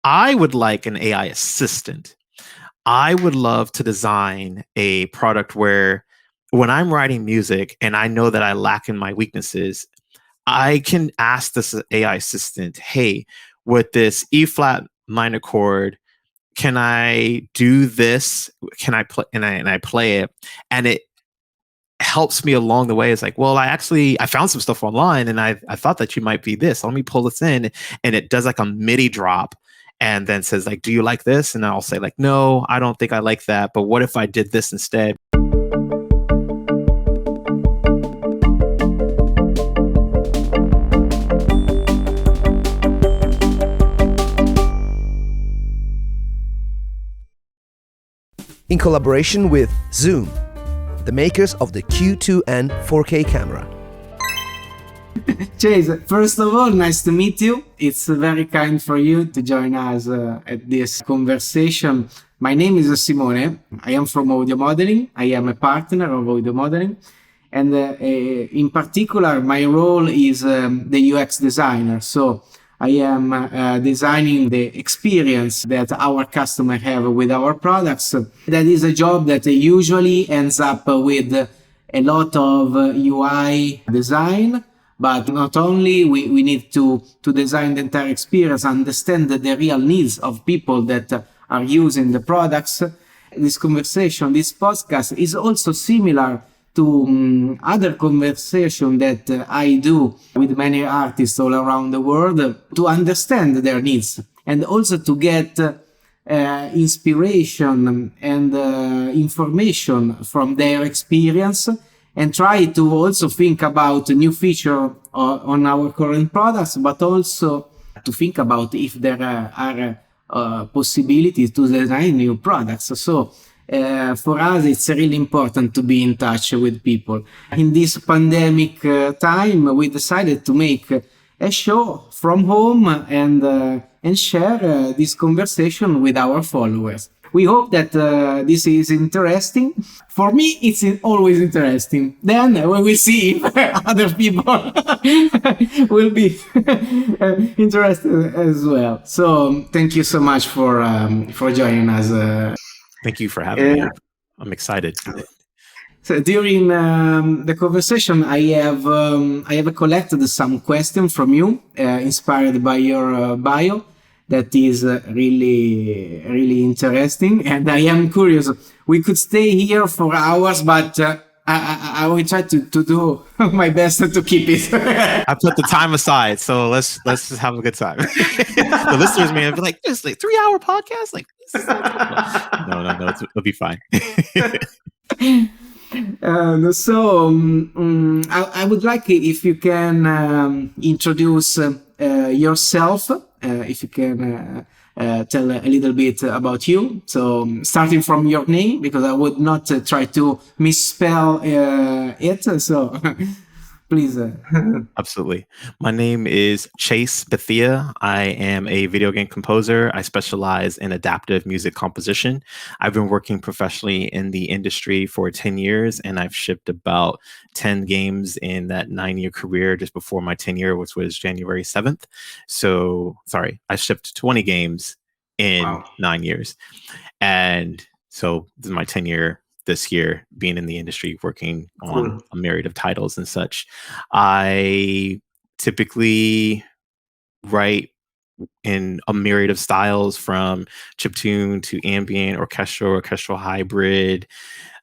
I would like an AI assistant. I would love to design a product where when I'm writing music and I know that I lack in my weaknesses, I can ask this AI assistant, hey, with this E flat minor chord, can I do this? Can I play? And I play it, and it helps me along the way. It's like, well, I found some stuff online, and I thought that you might be this. Let me pull this in, and it does like a MIDI drop, and then says like, do you like this? And I'll say like, no, I don't think I like that. But what if I did this instead? In collaboration with Zoom, the makers of the Q2N 4K camera. Chase, first of all, nice to meet you. It's very kind for you to join us at this conversation. My name is Simone. I am from Audio Modeling. I am a partner of Audio Modeling. And in particular, my role is the UX designer. So I am designing the experience that our customers have with our products. That is a job that usually ends up with a lot of UI design, but not only, we need to design the entire experience, understand the real needs of people that are using the products. This conversation, this podcast is also similar to other conversation that I do with many artists all around the world to understand their needs and also to get inspiration and information from their experience and try to also think about new feature on our current products, but also to think about if there are possibilities to design new products. So for us, it's really important to be in touch with people. In this pandemic time, we decided to make a show from home and share this conversation with our followers. We hope that this is interesting. For me, it's always interesting. Then we will see if other people will be interested as well. So thank you so much for joining us. Thank you for having me. I'm excited. So during the conversation, I have collected some questions from you, inspired by your bio. That is really interesting, and I am curious. We could stay here for hours, but I will try to do my best to keep it. I put the time aside, so let's just have a good time. The listeners may be like, "This like 3-hour podcast, like this is no, it'll be fine." I would like if you can introduce yourself. If you can tell a little bit about you. So starting from your name, because I would not try to misspell it. So please. Absolutely. My name is Chase Bethea. I am a video game composer. I specialize in adaptive music composition. I've been working professionally in the industry for 10 years, and I've shipped about 10 games in that 9-year career just before my 10-year, which was January 7th. So, sorry, I shipped 20 games in 9 years. And so this is my 10-year this year, being in the industry, working on a myriad of titles and such. I typically write in a myriad of styles, from chiptune to ambient, orchestral hybrid,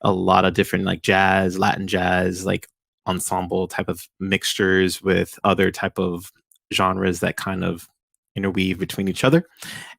a lot of different like jazz, Latin jazz, like ensemble type of mixtures with other type of genres that kind of interweave between each other.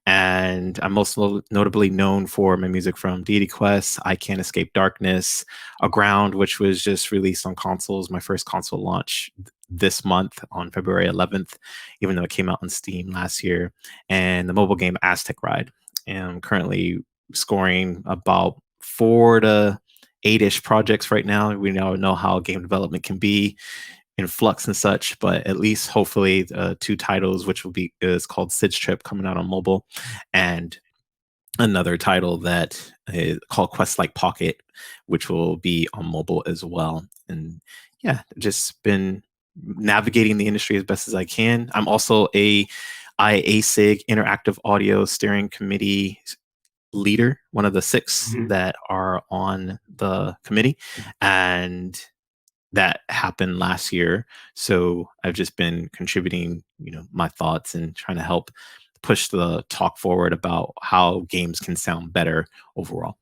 And I'm most notably known for my music from Deity Quest, I Can't Escape Darkness, Aground, which was just released on consoles, my first console launch this month on February 11th, even though it came out on Steam last year, and the mobile game Aztec Ride. And I'm currently scoring about 4 to 8-ish projects right now. We now know how game development can be in flux and such, but at least hopefully 2 titles, which is called Sid's Trip, coming out on mobile, and another title that is called Quest Like Pocket, which will be on mobile as well. And yeah, just been navigating the industry as best as I can. I'm also a IASIG Interactive Audio Steering Committee leader, one of the 6 that are on the committee, and that happened last year. So I've just been contributing, my thoughts and trying to help push the talk forward about how games can sound better overall.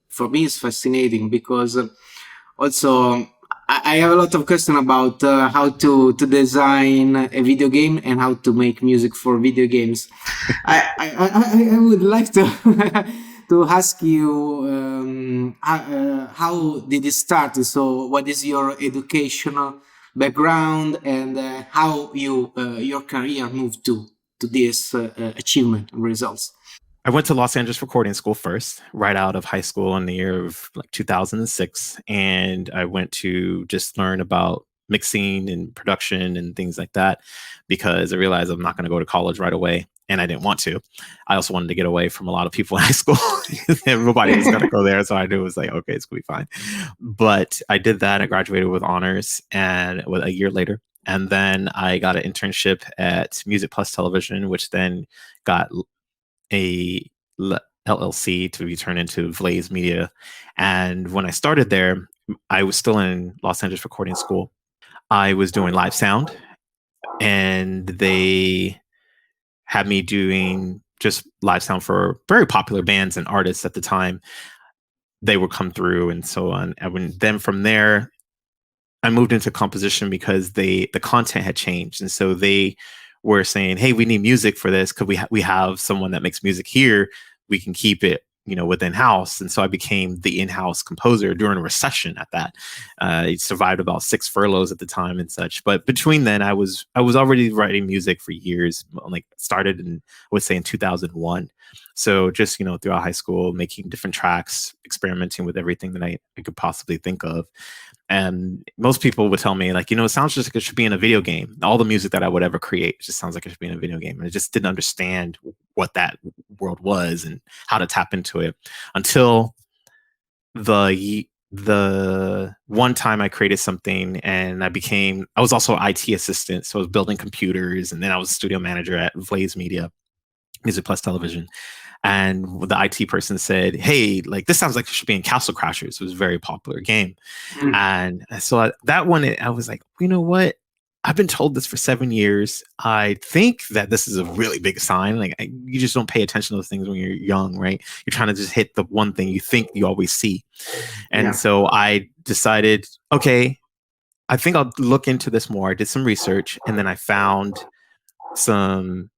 For me, it's fascinating because also I have a lot of question about how to design a video game and how to make music for video games. I would like to to ask you how did it start? So what is your educational background and how your career moved to this achievement and results? I went to Los Angeles Recording School first, right out of high school in the year of like 2006. And I went to just learn about mixing and production and things like that because I realized I'm not going to go to college right away. And I didn't want to. I also wanted to get away from a lot of people in high school. Everybody was going to go there. So I knew it was like, okay, it's going to be fine. But I did that. I graduated with honors and a year later. And then I got an internship at Music Plus Television, which then got a LLC to be turned into Blaze Media. And when I started there, I was still in Los Angeles Recording School. I was doing live sound, and they had me doing just live sound for very popular bands and artists at the time. They would come through and so on. And then from there, I moved into composition because the content had changed, and so they were saying, "Hey, we need music for this. Could we have someone that makes music here? We can keep it, within house." And so I became the in-house composer during a recession. At that, I survived about 6 furloughs at the time and such. But between then, I was already writing music for years. Like started in, I would say, in 2001. So just throughout high school, making different tracks, experimenting with everything that I could possibly think of. And most people would tell me, like, it sounds just like it should be in a video game. All the music that I would ever create just sounds like it should be in a video game. And I just didn't understand what that world was and how to tap into it until the one time I created something and I was also an IT assistant. So I was building computers, and then I was a studio manager at Blaze Media, Music Plus Television. And the IT person said, "Hey, like this sounds like it should be in Castle Crashers." It was a very popular game. And so that one, I was like, you know what? I've been told this for 7 years. I think that this is a really big sign. Like you just don't pay attention to those things when you're young, right? You're trying to just hit the one thing you think you always see. And so I decided, okay, I think I'll look into this more. I did some research, and then I found some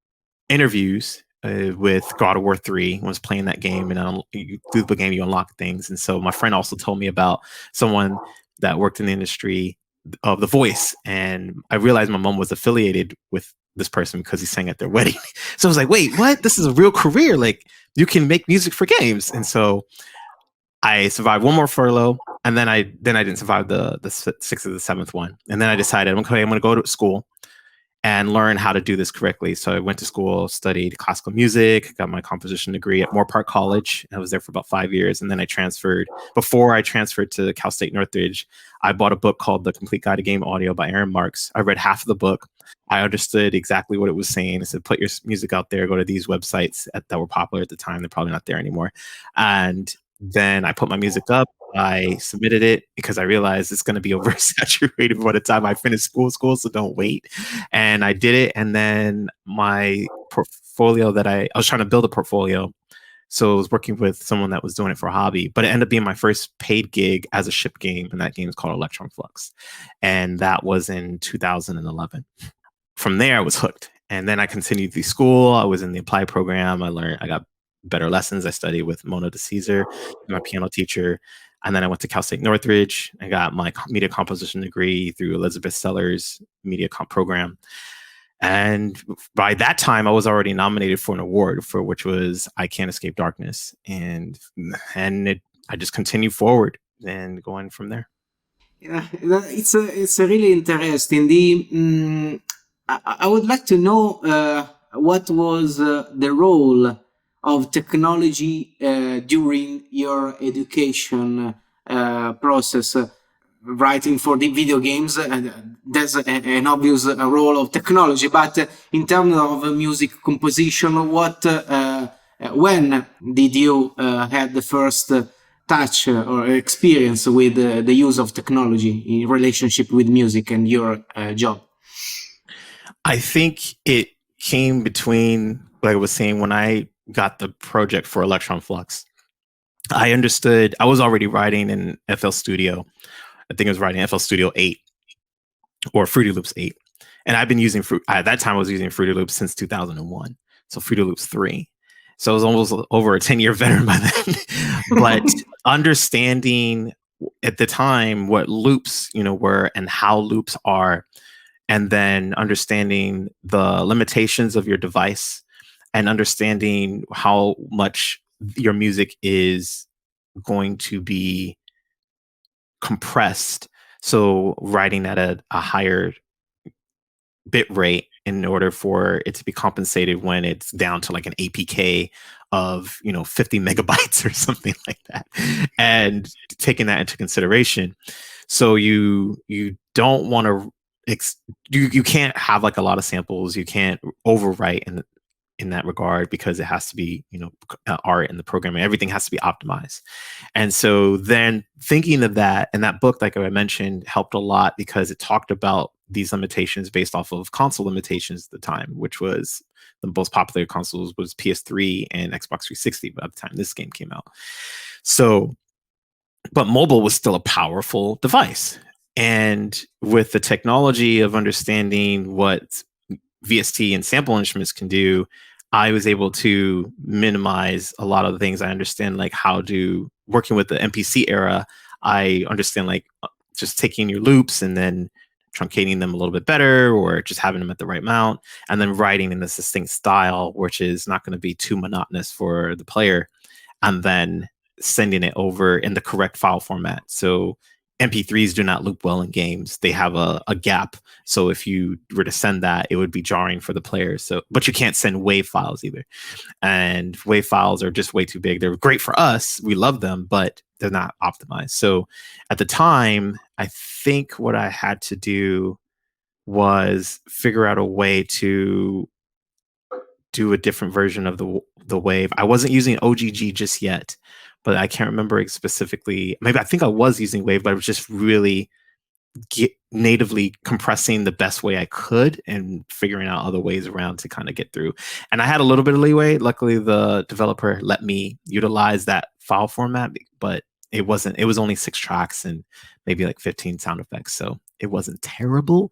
interviews with God of War 3. I was playing that game, and through the game you unlock things. And so my friend also told me about someone that worked in the industry of the voice, and I realized my mom was affiliated with this person because he sang at their wedding. So I was like, wait, what? This is a real career. Like you can make music for games. And so I survived one more furlough, and then I didn't survive the 6th or the 7th one. And then I decided, okay, I'm going to go to school and learn how to do this correctly. So I went to school, studied classical music, got my composition degree at Moore Park College. I was there for about 5 years. And then before I transferred to Cal State Northridge, I bought a book called The Complete Guide to Game Audio by Aaron Marks. I read half of the book. I understood exactly what it was saying. It said, put your music out there, go to these websites that were popular at the time. They're probably not there anymore. And then I put my music up. I submitted it because I realized it's going to be oversaturated by the time I finish school, so don't wait. And I did it. And then my portfolio I was trying to build a portfolio. So I was working with someone that was doing it for a hobby, but it ended up being my first paid gig as a ship game. And that game is called Electron Flux. And that was in 2011. From there, I was hooked. And then I continued through school. I was in the applied program. I got better lessons. I studied with Mona DeCesar, my piano teacher. And then I went to Cal State Northridge. I got my media composition degree through Elizabeth Sellers' media comp program. And by that time, I was already nominated for an award which was I Can't Escape Darkness. And I just continued forward and going from there. Yeah, it's a really interesting. I would like to know what was the role of technology during your education process. writing for the video games, there's an obvious role of technology. But in terms of music composition, when did you have the first touch or experience with the use of technology in relationship with music and your job? I think it came between, like I was saying, when I got the project for Electron Flux. I understood, I was already writing in FL Studio. I think I was writing FL Studio 8 or Fruity Loops 8. And I've been using at that time I was using Fruity Loops since 2001. So Fruity Loops 3. So I was almost over a 10-year veteran by then. But understanding at the time what loops, were and how loops are, and then understanding the limitations of your device and understanding how much your music is going to be compressed. So writing at a higher bit rate in order for it to be compensated when it's down to like an APK of 50 megabytes or something like that, and taking that into consideration. So you don't want to you can't have like a lot of samples. You can't overwrite in that regard, because it has to be art in the programming. Everything has to be optimized. And so then thinking of that, and that book, like I mentioned, helped a lot because it talked about these limitations based off of console limitations at the time, which was the most popular consoles was PS3 and Xbox 360 by the time this game came out. So, but mobile was still a powerful device. And with the technology of understanding what VST and sample instruments can do, I was able to minimize a lot of the things. I understand like how to, working with the MPC era, I understand like just taking your loops and then truncating them a little bit better, or just having them at the right amount, and then writing in this distinct style, which is not going to be too monotonous for the player, and then sending it over in the correct file format. So MP3s do not loop well in games. They have a gap. So if you were to send that, it would be jarring for the player. So, but you can't send WAV files either. And WAV files are just way too big. They're great for us. We love them, but they're not optimized. So at the time, I think what I had to do was figure out a way to do a different version of the wave. I wasn't using OGG just yet, but I can't remember specifically. Maybe I think I was using Wave, but I was just really natively compressing the best way I could and figuring out other ways around to kind of get through. And I had a little bit of leeway. Luckily, the developer let me utilize that file format, but it was only 6 tracks and maybe like 15 sound effects. So it wasn't terrible.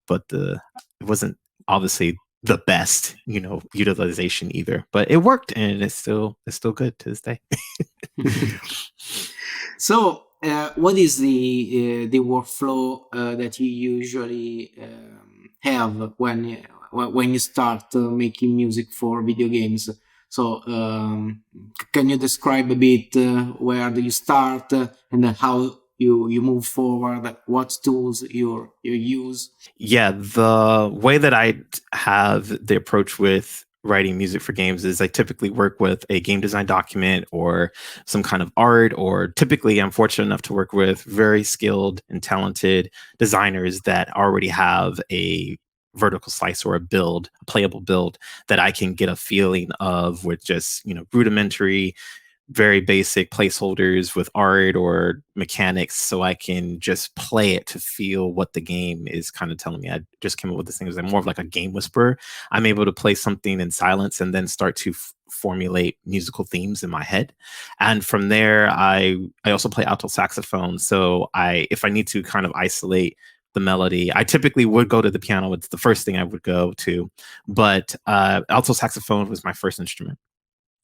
But it wasn't obviously the best, utilization either, but it worked, and it's still good to this day. So, what is the workflow that you usually have when you start making music for video games? So, can you describe a bit where do you start and how you move forward? What tools you use? Yeah, the way that I have the approach with writing music for games is I typically work with a game design document or some kind of art, or typically I'm fortunate enough to work with very skilled and talented designers that already have a vertical slice or a playable build that I can get a feeling of with just, rudimentary, very basic placeholders with art or mechanics, so I can just play it to feel what the game is kind of telling me. I just came up with this thing as I'm more of like a game whisperer. I'm able to play something in silence and then start to formulate musical themes in my head. And from there, I also play alto saxophone. So if I need to kind of isolate the melody, I typically would go to the piano. It's the first thing I would go to, but alto saxophone was my first instrument.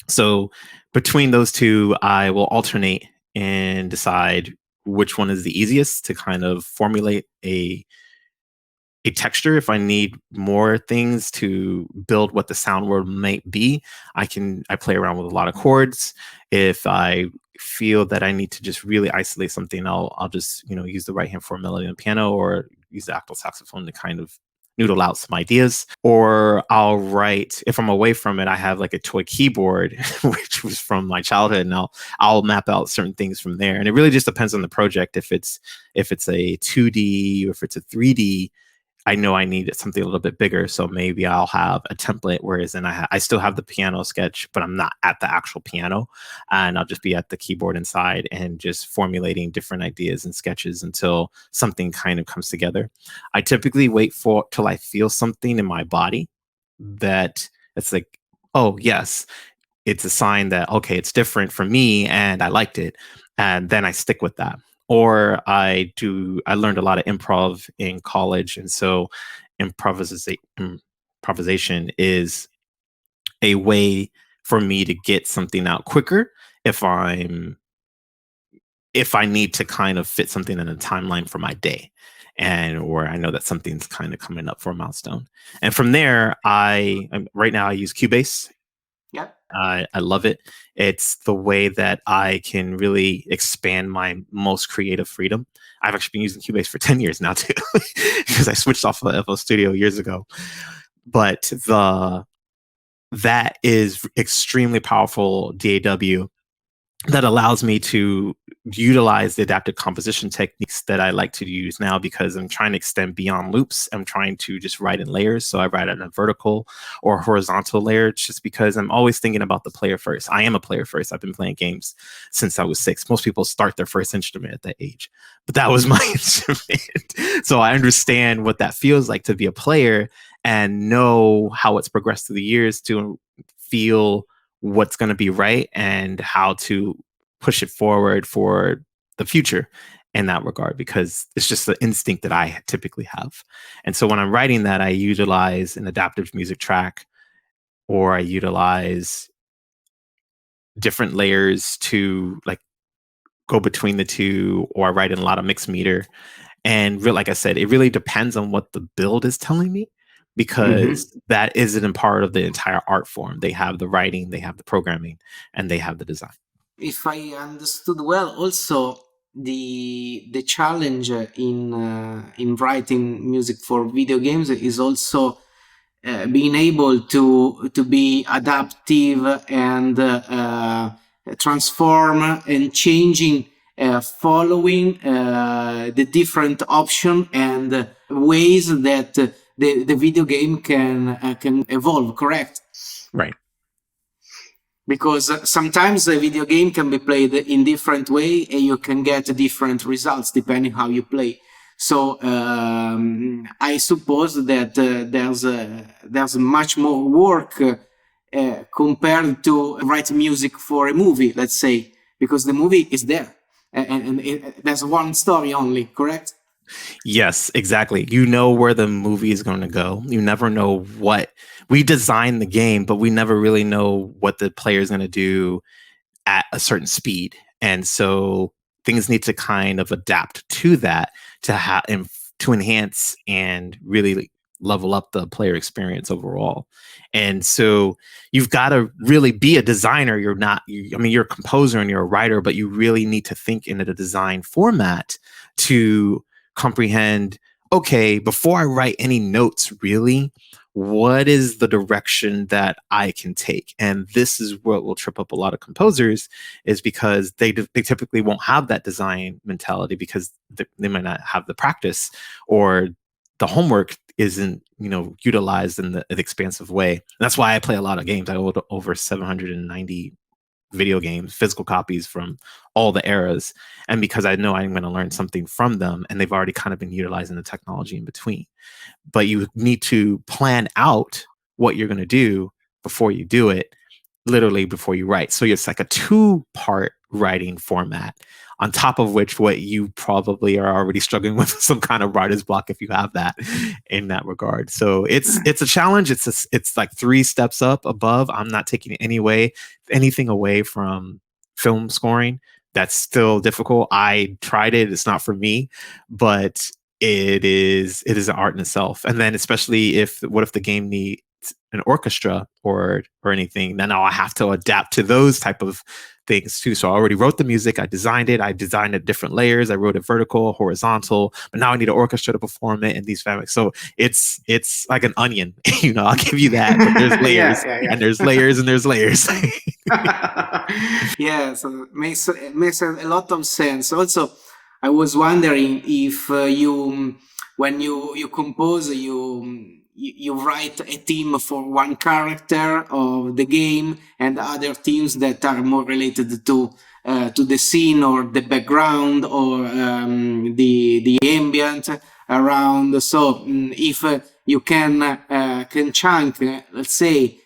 So between those two, I will alternate and decide which one is the easiest to kind of formulate a texture. If I need more things to build what the sound world might be, I play around with a lot of chords. If I feel that I need to just really isolate something, I'll just use the right hand for a melody on the piano, or use the alto saxophone to kind of noodle out some ideas. Or I'll write, if I'm away from it, I have like a toy keyboard, which was from my childhood, and I'll map out certain things from there. And it really just depends on the project. If it's a 2D or if it's a 3D, I know I need something a little bit bigger. So maybe I'll have a template, whereas then I still have the piano sketch, but I'm not at the actual piano. And I'll just be at the keyboard inside and just formulating different ideas and sketches until something kind of comes together. I typically wait for till I feel something in my body that it's like, oh, yes, it's a sign that, okay, it's different from me and I liked it. And then I stick with that. Or I learned a lot of improv in college. And so improvisation is a way for me to get something out quicker if I need to kind of fit something in a timeline for my day, and or I know that something's kind of coming up for a milestone. And from there, right now I use Cubase. Yeah. I love it. It's the way that I can really expand my most creative freedom. I've actually been using Cubase for 10 years now too, because I switched off of FL Studio years ago. But that is extremely powerful DAW that allows me to utilize the adaptive composition techniques that I like to use now, because I'm trying to extend beyond loops. I'm trying to just write in layers. So I write in a vertical or horizontal layer, just because I'm always thinking about the player first. I am a player first. I've been playing games since I was 6. Most people start their first instrument at that age, but that was my instrument. So I understand what that feels like to be a player and know how it's progressed through the years to feel what's going to be right and how to push it forward for the future in that regard, because it's just the instinct that I typically have. And so when I'm writing that, I utilize an adaptive music track, or I utilize different layers to like go between the two, or I write in a lot of mixed meter. And like I said, it really depends on what the build is telling me, because that isn't a part of the entire art form. They have the writing, they have the programming, and they have the design. If I understood well, also the challenge in writing music for video games is also being able to be adaptive and transform and changing, following the different option and ways that the video game can evolve. Correct? Right. Because sometimes a video game can be played in different way and you can get different results depending how you play. So I suppose that there's much more work compared to write music for a movie, let's say, because the movie is there and there's one story only, correct? Yes, exactly. You know where the movie is going to go. You never know what we design the game, but we never really know what the player is going to do at a certain speed. And so things need to kind of adapt to that to enhance and really level up the player experience overall. And so you've got to really be a designer. You're a composer and you're a writer, but you really need to think in a design format to comprehend, okay, before I write any notes, really, what is the direction that I can take? And this is what will trip up a lot of composers, is because they typically won't have that design mentality, because they might not have the practice, or the homework isn't utilized in the expansive way. And that's why I play a lot of games. I own over 790 video games, physical copies from all the eras. And because I know I'm going to learn something from them, and they've already kind of been utilizing the technology in between. But you need to plan out what you're going to do before you do it, literally before you write. So it's like a 2-part writing format, on top of which what you probably are already struggling with some kind of writer's block, if you have that in that regard. So it's a challenge. It's like 3 steps up above. I'm not taking anything away from film scoring. That's still difficult. I tried it. It's not for me, but it is an art in itself. And then especially what if the game an orchestra or anything, then now I have to adapt to those type of things too. So I already wrote the music, I designed it different layers, I wrote it vertical, horizontal, but now I need an orchestra to perform it in these fabrics. So it's like an onion, I'll give you that, but there's layers and there's layers and there's layers. Yeah, so it makes a lot of sense. Also, I was wondering if when you compose, you write a theme for one character of the game and other themes that are more related to the scene or the background or the ambient around. So if you can chunk, let's say,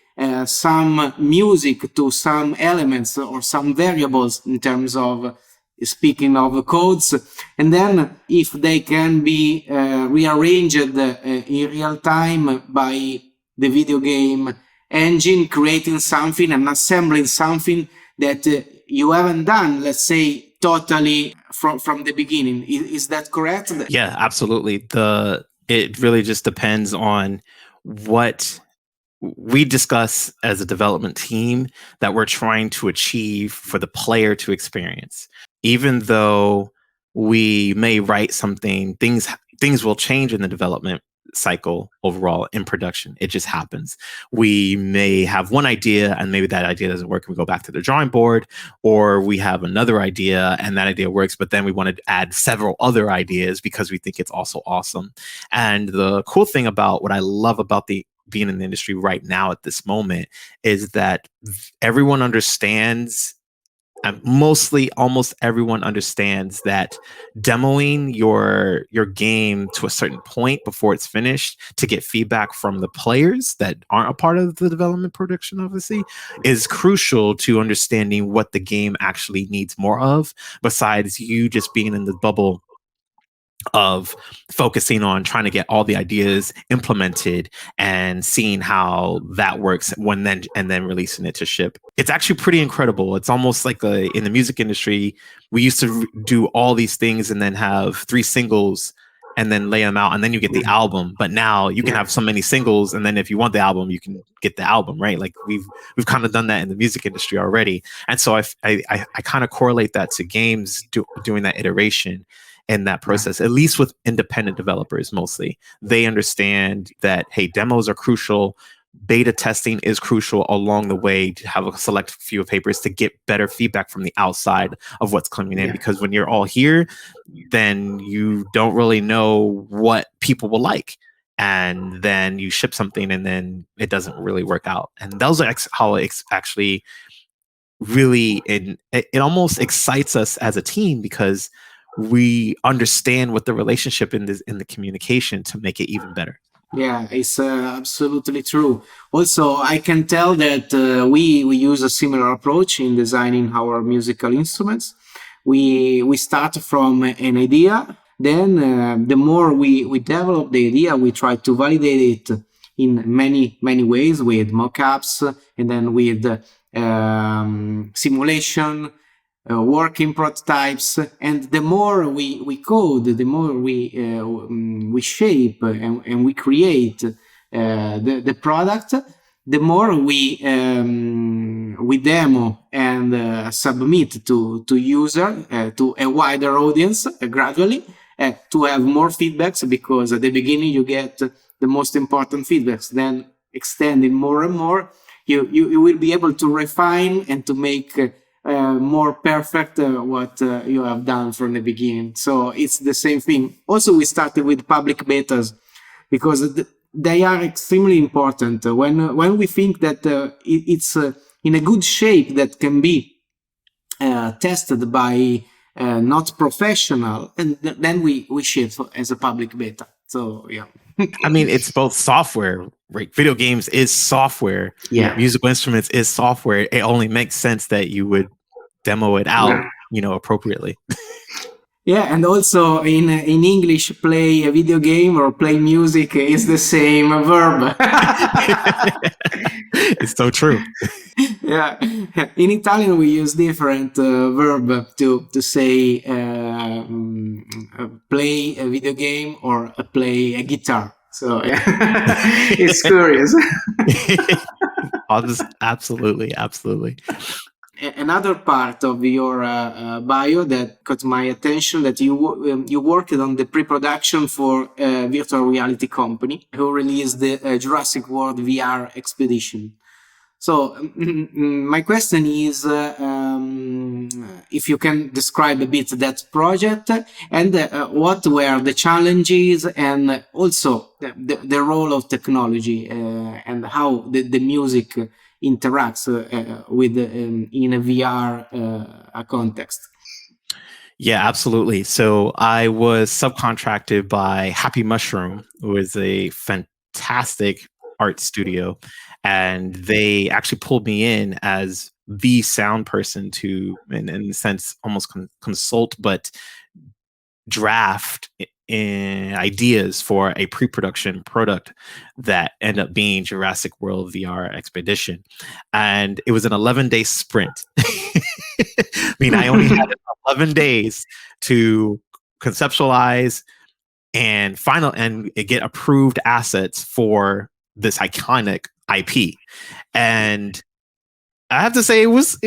some music to some elements or some variables in terms of speaking of codes, and then if they can be rearranged in real time by the video game engine, creating something and assembling something that you haven't done, let's say, totally from the beginning. Is that correct? Yeah, absolutely. It really just depends on what we discuss as a development team that we're trying to achieve for the player to experience. Even though we may write something, things will change in the development cycle overall in production. It just happens. We may have one idea and maybe that idea doesn't work and we go back to the drawing board, or we have another idea and that idea works, but then we want to add several other ideas because we think it's also awesome. And the cool thing about what I love about being in the industry right now at this moment is that everyone understands, and almost everyone understands, that demoing your game to a certain point before it's finished to get feedback from the players that aren't a part of the development production, obviously, is crucial to understanding what the game actually needs more of, besides you just being in the bubble of focusing on trying to get all the ideas implemented and seeing how that works and then releasing it to ship. It's actually pretty incredible. It's almost like in the music industry, we used to do all these things and then have 3 singles and then lay them out and then you get the album. But now you can have so many singles, and then if you want the album, you can get the album, right? Like we've kind of done that in the music industry already. And so I kind of correlate that to games doing that iteration in that process, at least with independent developers. Mostly they understand that, hey, demos are crucial, beta testing is crucial along the way, to have a select few of papers to get better feedback from the outside of what's coming in, because when you're all here, then you don't really know what people will like, and then you ship something and then it doesn't really work out. And those are how it's actually really it almost excites us as a team, because we understand what the relationship in the communication to make it even better. Yeah, it's absolutely true. Also, I can tell that we use a similar approach in designing our musical instruments. We start from an idea, then the more we develop the idea, we try to validate it in many ways, with mock-ups and then with simulation, working prototypes. And the more we code, the more we shape and we create the product, the more we demo and submit to user, to a wider audience gradually, to have more feedbacks, because at the beginning you get the most important feedbacks. Then extending more and more, you will be able to refine and to make more perfect what you have done from the beginning. So it's the same thing. Also, we started with public betas because they are extremely important. When we think that it's in a good shape that can be tested by not professional, and then we ship as a public beta. So yeah. I mean, it's both software, right? Video games is software. Yeah. Musical instruments is software. It only makes sense that you would demo it out, appropriately. Yeah, and also in English, play a video game or play music is the same verb. It's so true. Yeah, in Italian we use different verb to say play a video game or play a guitar. So it's curious. Absolutely, absolutely. Another part of your bio that caught my attention, that you worked on the pre-production for a virtual reality company who released the Jurassic World VR Expedition. So my question is, if you can describe a bit that project, and what were the challenges, and also the role of technology, and how the music interacts with in a VR context. Yeah, absolutely. So I was subcontracted by Happy Mushroom, who is a fantastic art studio, and they actually pulled me in as the sound person to, in a sense, almost consult, but draft ideas for a pre-production product that ended up being Jurassic World VR Expedition. And it was an 11-day sprint. I mean, I only had 11 days to conceptualize and get approved assets for this iconic IP. And I have to say it was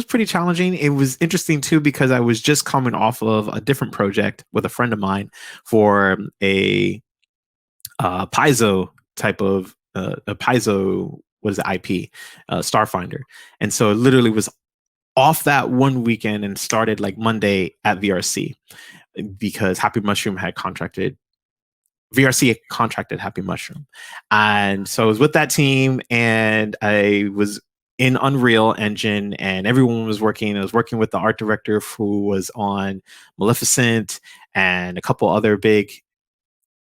pretty challenging. It was interesting too because I was just coming off of a different project with a friend of mine for a piezo type of a piezo, what is it, IP, Starfinder. And so it literally was off that one weekend and started like Monday at VRC because Happy Mushroom had contracted Happy Mushroom. And so I was with that team and I was in Unreal Engine and everyone was working. I was working with the art director who was on Maleficent and a couple other big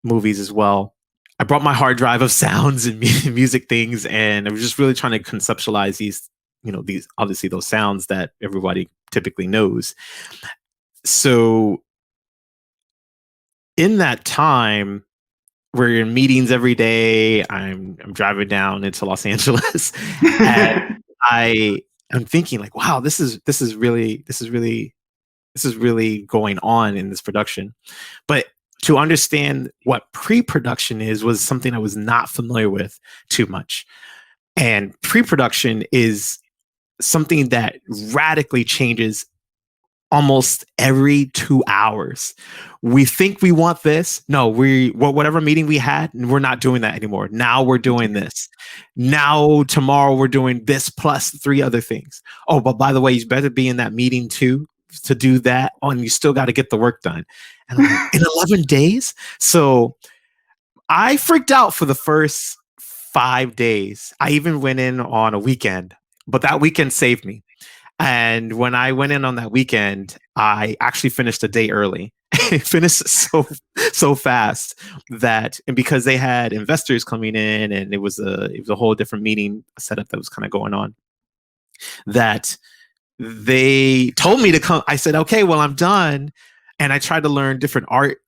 movies as well. I brought my hard drive of sounds and music things, and I was just really trying to conceptualize these obviously those sounds that everybody typically knows. So in that time, we're in meetings every day. I'm driving down into Los Angeles, and I'm thinking like, wow, this is really going on in this production. But to understand what pre-production was something I was not familiar with too much. And pre-production is something that radically changes almost every 2 hours. We think we want this. No, whatever meeting we had, we're not doing that anymore. Now we're doing this. Now tomorrow we're doing this plus 3 other things. Oh, but by the way, you better be in that meeting too to do that. Oh, and you still got to get the work done. And I'm like, in 11 days? So I freaked out for the first 5 days. I even went in on a weekend, but that weekend saved me. And when I went in on that weekend, I actually finished a day early. It finished so fast and because they had investors coming in and it was a whole different meeting setup that was kind of going on, that they told me to come. I said, okay, well, I'm done. And I tried to learn different art.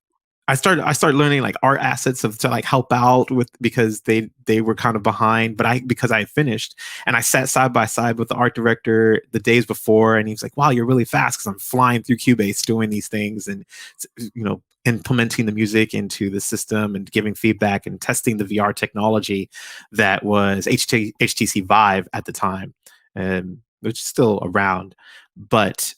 I started learning like art assets to like help out with, because they were kind of behind, but because I finished, and I sat side by side with the art director the days before, and he was like, wow, you're really fast, because I'm flying through Cubase doing these things and implementing the music into the system and giving feedback and testing the VR technology that was HTC Vive at the time, which is still around, but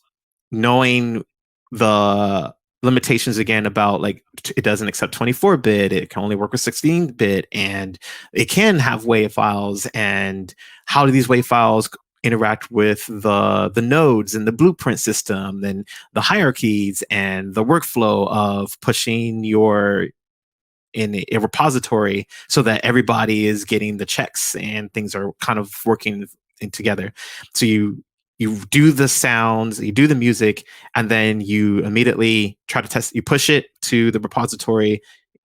knowing the limitations again about like it doesn't accept 24-bit, it can only work with 16-bit, and it can have WAV files, and how do these WAV files interact with the nodes and the blueprint system and the hierarchies and the workflow of pushing in a repository so that everybody is getting the checks and things are kind of working together. So you do the sounds, you do the music, and then you immediately try to test. You push it to the repository,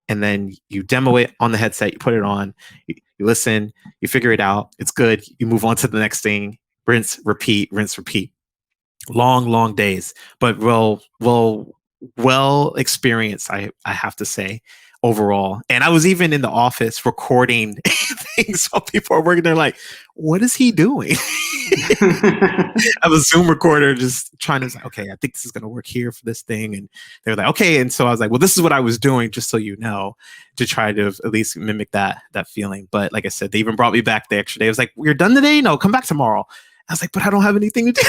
and then you demo it on the headset. You put it on, you listen, you figure it out. It's good. You move on to the next thing. Rinse, repeat, rinse, repeat. Long days, but well experienced. I have to say overall. And I was even in the office recording So people are working there like, what is he doing? I have a Zoom recorder just trying to say, okay, I think this is going to work here for this thing. And they're like, okay. And so I was like, well, this is what I was doing, just so you know, to try to at least mimic that feeling. But like I said, they even brought me back the extra day. I was like, you're done today? No, come back tomorrow. I was like, but I don't have anything to do.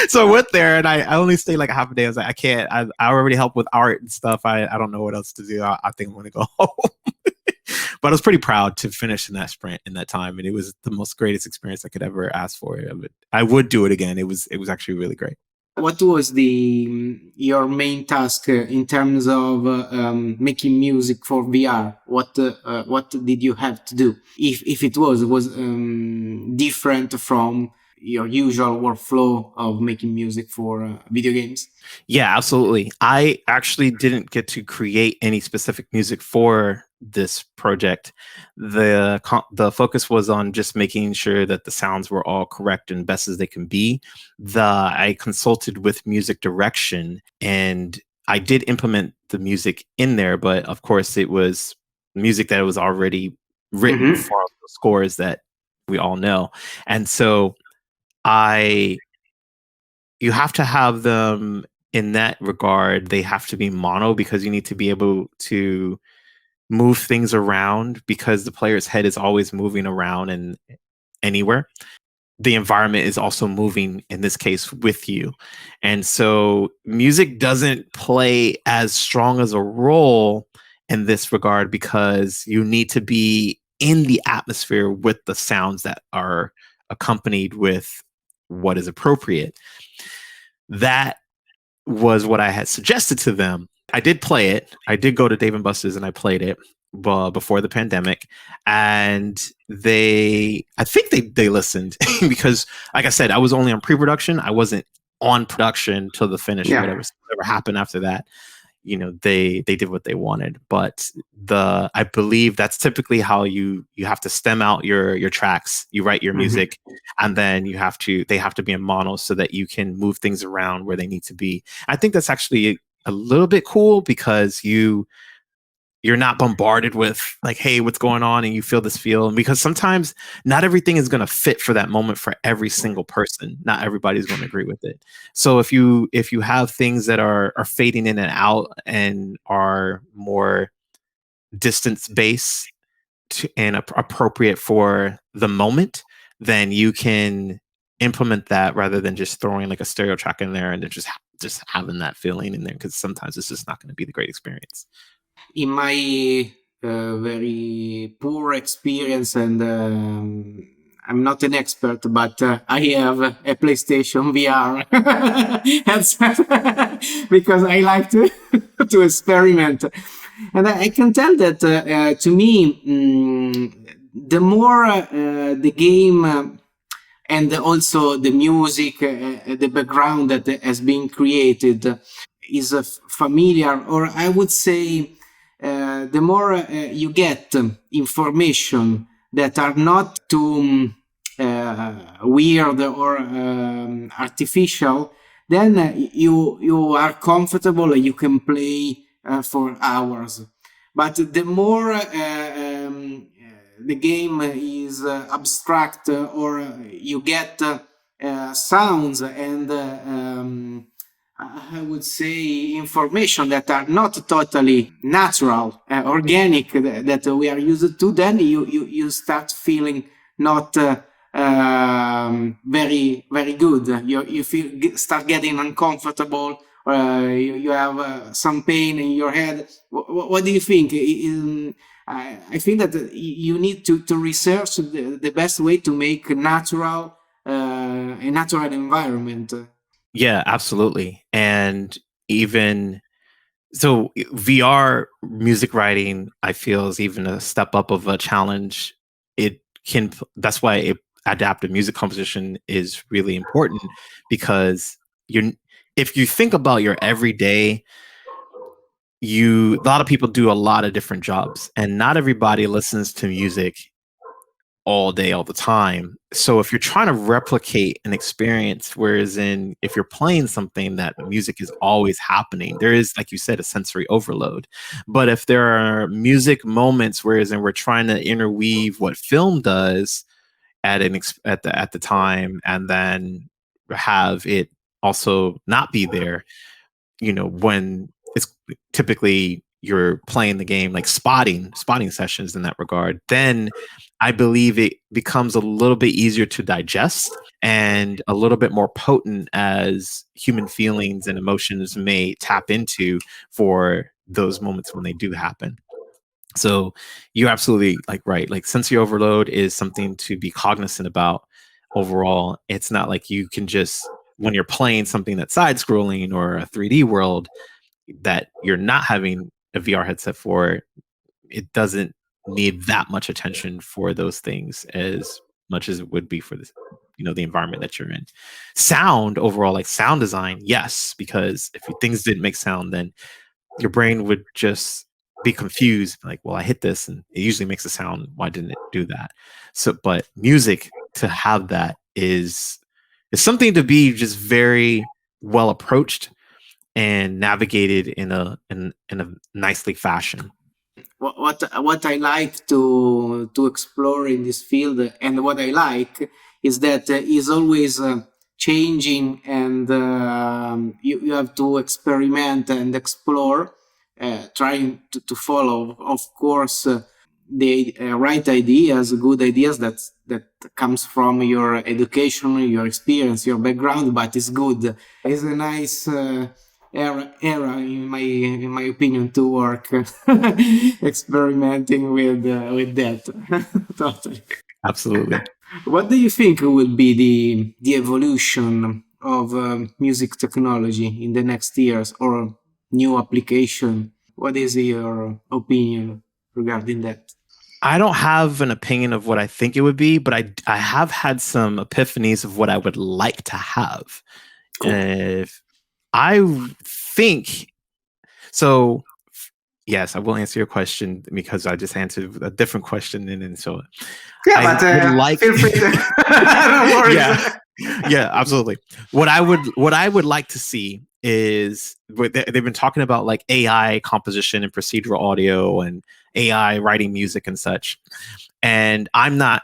So I went there and I only stayed like a half a day. I was like, I can't, I already help with art and stuff. I don't know what else to do. I think I'm going to go home. But I was pretty proud to finish in that sprint in that time. And it was the most greatest experience I could ever ask for. I would do it again. It was actually really great. What was your main task in terms of making music for VR? What did you have to do? If it was different from your usual workflow of making music for video games? Yeah, absolutely. I actually didn't get to create any specific music for this project. The focus was on just making sure that the sounds were all correct and best as they can be. I consulted with music direction, and I did implement the music in there, but of course it was music that was already written for the scores that we all know. And so you have to have them in that regard. They have to be mono because you need to be able to move things around because the player's head is always moving around and anywhere. The environment is also moving, in this case, with you. And so music doesn't play as strong as a role in this regard because you need to be in the atmosphere with the sounds that are accompanied with what is appropriate. That was what I had suggested to them. I did play it. I did go to Dave and Buster's and I played it before the pandemic, and I think they listened because, like I said, I was only on pre-production. I wasn't on production till the finish. Yeah. Whatever happened after that, they did what they wanted. But I believe that's typically how you have to stem out your tracks. You write your music, and then they have to be in mono so that you can move things around where they need to be. I think that's actually a little bit cool because you're not bombarded with like, hey, what's going on? And you feel this feel. And because sometimes not everything is going to fit for that moment for every single person. Not everybody's going to agree with it. So if you have things that are fading in and out and are more distance based and appropriate for the moment, then you can implement that rather than just throwing like a stereo track in there and then just having that feeling in there, because sometimes it's just not going to be the great experience. In my very poor experience, and I'm not an expert, but I have a PlayStation VR headset because I like to to experiment, and I can tell that to me, the more the game. And also the music, the background that has been created is familiar, or I would say the more you get information that are not too weird or artificial, then you are comfortable and you can play for hours. But the more the game is abstract, or you get sounds and I would say information that are not totally natural, organic, that we are used to, then you start feeling not very good. You start getting uncomfortable. You have some pain in your head. What do you think? I think that you need to research the best way to make a natural environment. Yeah, absolutely. And even so, VR music writing, I feel, is even a step up of a challenge. That's why adaptive music composition is really important, because if you think about your everyday, a lot of people do a lot of different jobs, and not everybody listens to music all day, all the time. So if you're trying to replicate an experience, whereas if you're playing something that music is always happening, there is, like you said, a sensory overload. But if there are music moments, whereas we're trying to interweave what film does at the time, and then have it also not be there, when it's typically you're playing the game, like spotting sessions in that regard, then I believe it becomes a little bit easier to digest and a little bit more potent as human feelings and emotions may tap into for those moments when they do happen. So you're absolutely right. Like sensory overload is something to be cognizant about overall. It's not like you can just, when you're playing something that's side scrolling or a 3D world that you're not having a VR headset for, it doesn't need that much attention for those things as much as it would be for this, the environment that you're in. Sound overall, like sound design, yes, because if things didn't make sound, then your brain would just be confused, like, well, I hit this and it usually makes a sound. Why didn't it do that? So, but music, to have that is something to be just very well approached and navigated in a nicely fashion. What I like to explore in this field, and what I like is that is always changing, and you have to experiment and explore, trying to follow, of course, the right ideas, good ideas that comes from your education, your experience, your background, but it's good. It's a nice era in my opinion to work experimenting with that. Totally. Absolutely. What do you think will be the evolution of music technology in the next years, or new application? What is your opinion regarding that? I don't have an opinion of what I think it would be, but I have had some epiphanies of what I would like to have. Cool. If I think so, yes, I will answer your question because I just answered a different question, and so Yeah, I but would like. feel free to. No worries. Yeah, absolutely. What I would like to see is they've been talking about, like, AI composition and procedural audio and AI writing music and such. And I'm not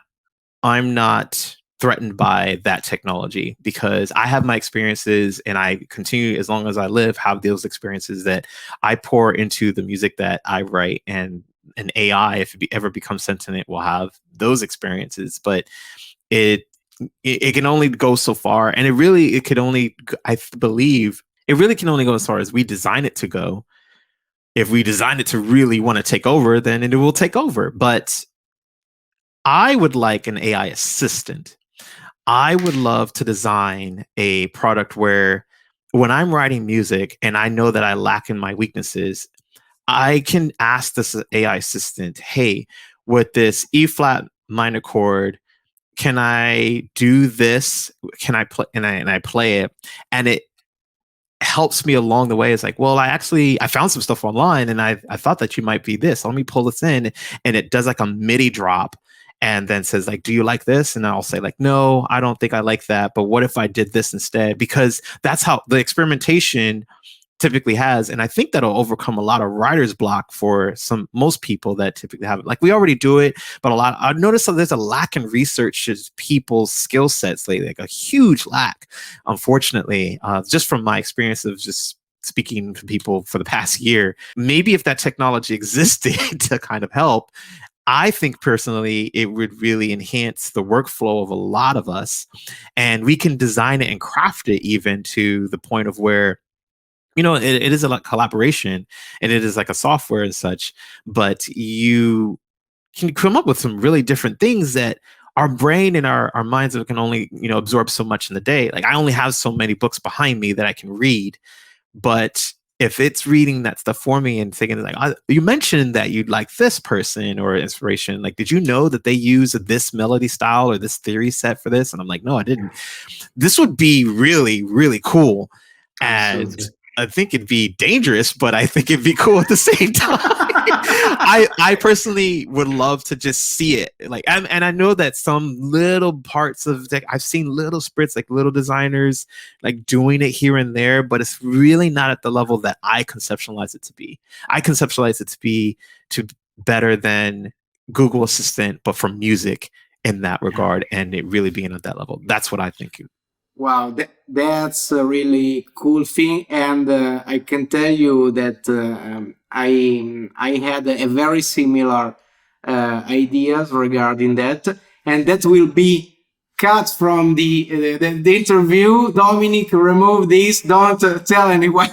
threatened by that technology because I have my experiences, and I continue, as long as I live, have those experiences that I pour into the music that I write. And an AI, if it ever becomes sentient, will have those experiences. But it can only go so far, and it could only, I believe it really can only go as far as we design it to go. If we design it to really want to take over, then it will take over. But I would like an AI assistant. I would love to design a product where, when I'm writing music and I know that I lack in my weaknesses, I can ask this AI assistant, hey, with this E flat minor chord, can I do this? Can I play? And I play it, and it helps me along the way. It's like, well, I found some stuff online, and I thought that you might be this. Let me pull this in, and it does like a MIDI drop, and then says, like, do you like this? And I'll say, like, no, I don't think I like that. But what if I did this instead? Because that's how the experimentation typically has. And I think that'll overcome a lot of writer's block for most people that typically have it. Like, we already do it, but I've noticed that there's a lack in research as people's skill sets lately, like a huge lack, unfortunately, just from my experience of just speaking to people for the past year. Maybe if that technology existed to kind of help, I think personally it would really enhance the workflow of a lot of us, and we can design it and craft it even to the point of where, it is a collaboration, and it is like a software and such, but you can come up with some really different things that our brain and our minds can only, absorb so much in the day. Like, I only have so many books behind me that I can read, but if it's reading that stuff for me and thinking, like, you mentioned that you'd like this person or inspiration, like, did you know that they use this melody style or this theory set for this? And I'm like, no, I didn't. This would be really, really cool. And Absolutely. I think it'd be dangerous, but I think it'd be cool at the same time. I personally would love to just see it. Like, and I know that some little parts of tech, I've seen little spritz, like little designers like doing it here and there, but it's really not at the level that I conceptualize it to be. I conceptualize it to be to better than Google Assistant, but for music in that regard, and it really being at that level. That's what I think. Wow, that's a really cool thing, and I can tell you that I had a very similar ideas regarding that, and that will be cut from the interview. Dominic, remove this. Don't tell anyone.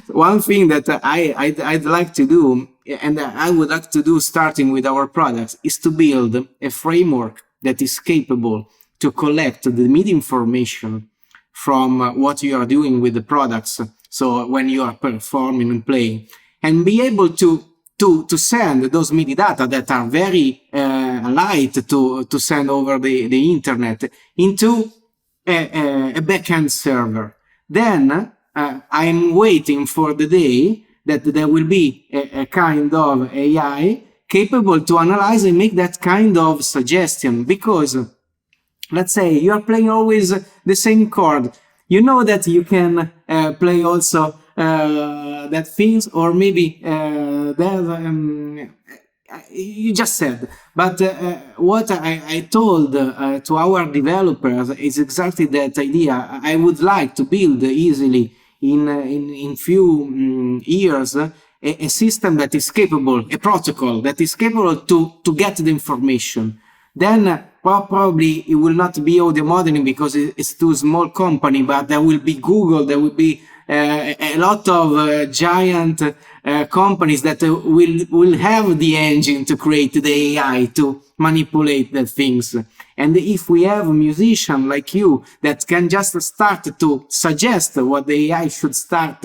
One thing that I'd like to do, and I would like to do starting with our products, is to build a framework that is capable to collect the MIDI information from what you are doing with the products. So when you are performing and playing, and be able to send those MIDI data that are very light to send over the internet into a backend server. Then I'm waiting for the day that there will be a kind of AI capable to analyze and make that kind of suggestion. Because let's say you are playing always the same chord, you know that you can play also that things, or maybe you just said. But what I told to our developers is exactly that idea. I would like to build easily in few years a system that is capable, a protocol that is capable to get the information. Then probably it will not be audio modeling because it's too small company, but there will be Google, there will be a lot of giant companies that will have the engine to create the AI to manipulate the things. And if we have a musician like you that can just start to suggest what the AI should start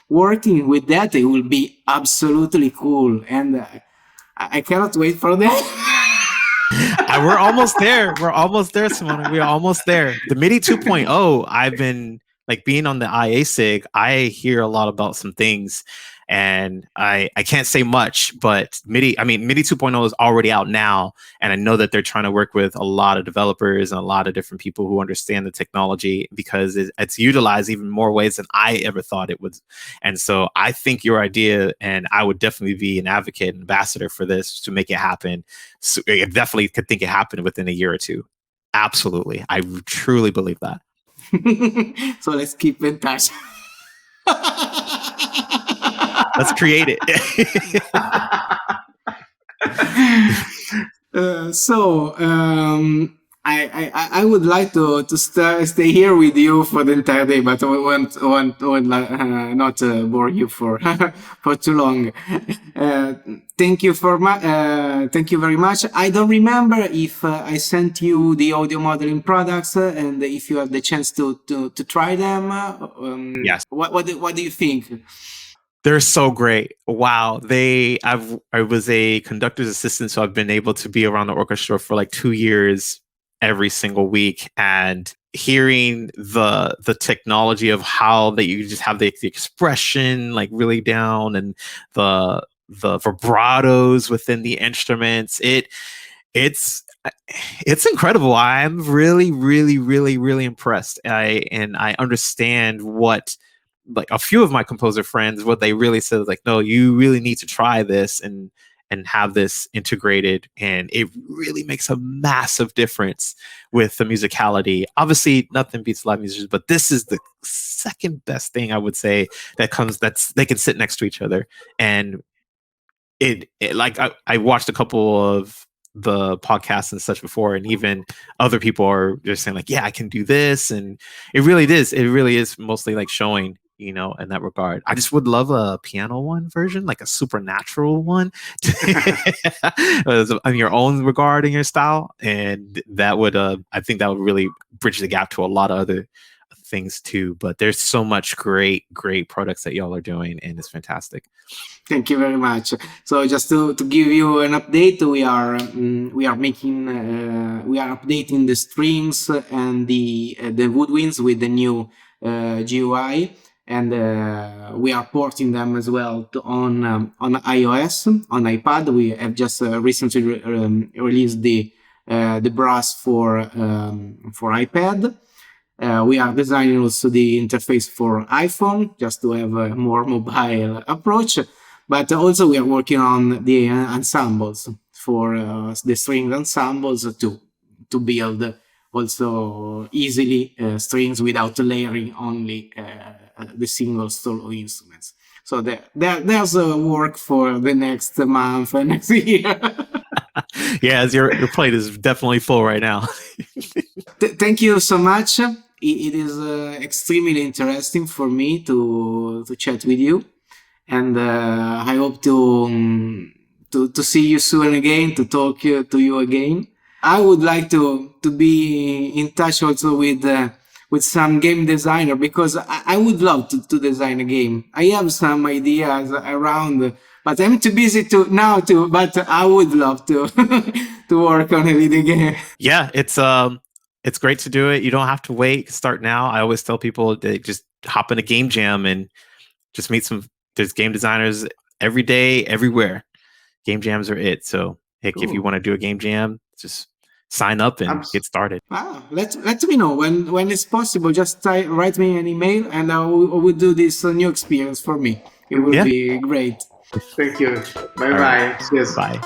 working with, that it will be absolutely cool. And I cannot wait for that. We're almost there. We're almost there, Simone. We're almost there. The MIDI 2.0, I've been like being on the IA SIG, I hear a lot about some things, and I can't say much, but MIDI 2.0 is already out now, and I know that they're trying to work with a lot of developers and a lot of different people who understand the technology, because it's utilized even more ways than I ever thought it would. And so I think your idea, and I would definitely be an advocate, ambassador for this to make it happen. So I definitely could think it happened within a year or two. Absolutely. I truly believe that. So let's keep in touch. Let's create it. I would like to stay here with you for the entire day, but I won't not bore you for for too long. Thank you thank you very much. I don't remember if I sent you the audio modeling products and if you have the chance to try them. Yes. What do you think? They're so great. Wow. I was a conductor's assistant, so I've been able to be around the orchestra for like 2 years every single week, and hearing the technology of how that you just have the expression like really down, and the vibratos within the instruments. It's incredible. I'm really, really, really, really impressed. I understand what, like, a few of my composer friends, what they really said is like, no, you really need to try this and have this integrated, and it really makes a massive difference with the musicality. Obviously, nothing beats live musicians, but this is the second best thing I would say that's they can sit next to each other. And it like I watched a couple of the podcasts and such before, and even other people are just saying like, yeah, I can do this, and it really is mostly like showing, in that regard. I just would love a piano one version, like a supernatural one on your own regard in your style, and that would I think that would really bridge the gap to a lot of other things too. But there's so much great products that y'all are doing, and it's fantastic. Thank you very much. So just to give you an update, we are making we are updating the streams and the woodwinds with the new GUI, and we are porting them as well on iOS, on iPad. We have just recently released the brass for iPad. We are designing also the interface for iPhone, just to have a more mobile approach. But also we are working on the ensembles for the string ensembles to build also easily strings without layering only the single solo instruments. So there's work for the next month and next year. Yeah, as your plate is definitely full right now. Thank you so much. It is extremely interesting for me to chat with you, and I hope to see you soon again, to talk to you again. I would like to be in touch also with some game designer, because I would love to design a game. I have some ideas around, but I'm too busy to. But I would love to to work on a video game. Yeah, it's great to do it. You don't have to wait. Start now. I always tell people to just hop in a game jam and just meet some. There's game designers every day, everywhere. Game jams are it. So heck, if you Cool. want to do a game jam, just sign up and Abs- get started. let me know when it's possible. Just write me an email, and I will do this new experience for me. It will Yeah. be great. Thank you. Bye All right. bye. Cheers. Bye.